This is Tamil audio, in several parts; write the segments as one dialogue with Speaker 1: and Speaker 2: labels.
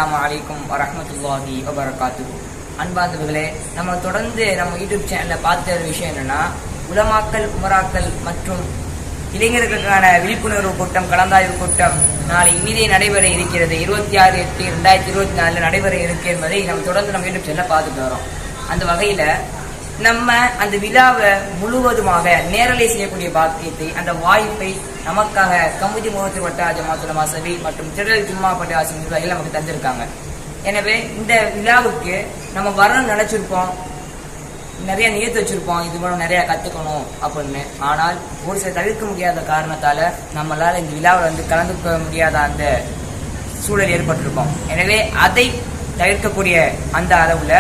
Speaker 1: அஸ்ஸலாமு அலைக்கும் வரஹ்மத்துல்லாஹி வபரகாத்துஹு. அன்பார்ந்தவர்களே, நம்ம தொடர்ந்து நம்ம யூடியூப் சேனல்ல பார்த்த ஒரு விஷயம் என்னன்னா, உலமாக்கல், உமராக்கள் மற்றும் இளைஞர்களுக்கான விழிப்புணர்வு கூட்டம், கலந்தாய்வு கூட்டம் நாளை இனிதே நடைபெற இருக்கிறது. 26/8/2024 நடைபெற இருக்கு என்பதை நம்ம தொடர்ந்து நம்ம யூடியூப் சேனல்ல பார்த்துட்டு வரோம். அந்த வகையில நம்ம அந்த விழாவை முழுவதுமாக நேரலை செய்யக்கூடிய பாக்கியத்தை, அந்த வாய்ப்பை நமக்காக கமுதி முகத்து வட்டா ஜமாத்துல் மாசவி மற்றும் திடல் ஜும்மா பட்ட ஆசிரியர்கள் நமக்கு தந்திருக்காங்க. எனவே இந்த விழாவுக்கு நம்ம வரணும்னு நினைச்சிருப்போம், நிறைய நியத்து வச்சிருப்போம், இது மூலம் நிறைய கத்துக்கணும் அப்படின்னு. ஆனால் ஒரு சில தவிர்க்க முடியாத காரணத்தால நம்மளால இந்த விழாவில் கலந்துக்க முடியாத அந்த சூழல் ஏற்பட்டிருக்கோம். எனவே அதை தவிர்க்கக்கூடிய அந்த அளவுல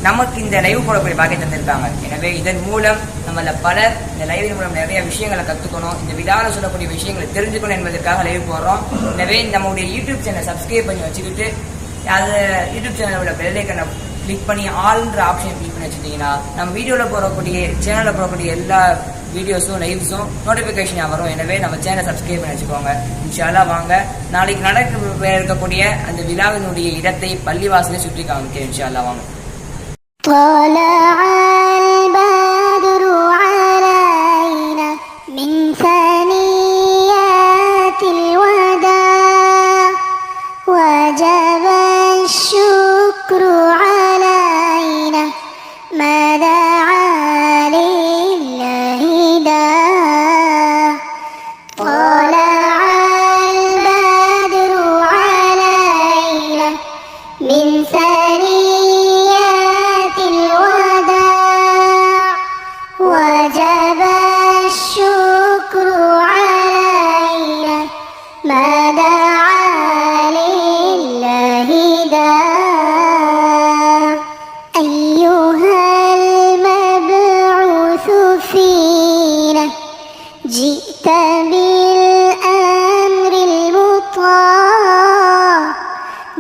Speaker 1: நமக்கு இந்த லைவ் போடக்கூடிய பாக்கியம் தந்திருக்காங்க. எனவே இதன் மூலம் நம்மள பலர் இந்த லைவின் மூலம் நிறைய விஷயங்களை கத்துக்கணும், இந்த விழாவில் சொல்லக்கூடிய விஷயங்களை தெரிஞ்சுக்கணும் என்பதற்காக லைவ் போடுறோம். எனவே நம்மளுடைய யூடியூப் சேனலை சப்ஸ்கிரைப் பண்ணி வச்சுக்கிட்டு அது யூடியூப் சேனலோட பெல் ஐக்கனை கிளிக் பண்ணி ஆல்ன்ற ஆப்ஷன் கிளிக் பண்ணி வச்சுட்டீங்கன்னா நம்ம வீடியோவில் போடக்கூடிய சேனலில் போடக்கூடிய எல்லா வீடியோஸும் லைவ்ஸும் நோட்டிஃபிகேஷனாக வரும். எனவே நம்ம சேனலை சப்ஸ்கிரைப் பண்ணி வச்சுக்கோங்க. இன்ஷா அல்லாஹ் வாங்க நாளைக்கு நடக்க இருக்கக்கூடிய அந்த விழாவினுடைய இடத்தை பள்ளிவாசலை சுற்றி காமிக்க. இன்ஷா அல்லாஹ் வாங்க.
Speaker 2: طلع البدر علينا من ثنيات الوداع وجب الشكر علينا ما دعا لله داع. طلع البدر علينا من ثنيات الوداع وجب الشكر علينا ما دعا لله داع. أيها المبعوث فينا جئت بالأمر المطاع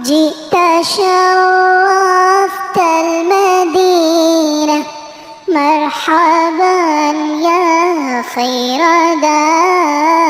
Speaker 2: جئت شرفت المدينة مرحبا يا خير داع.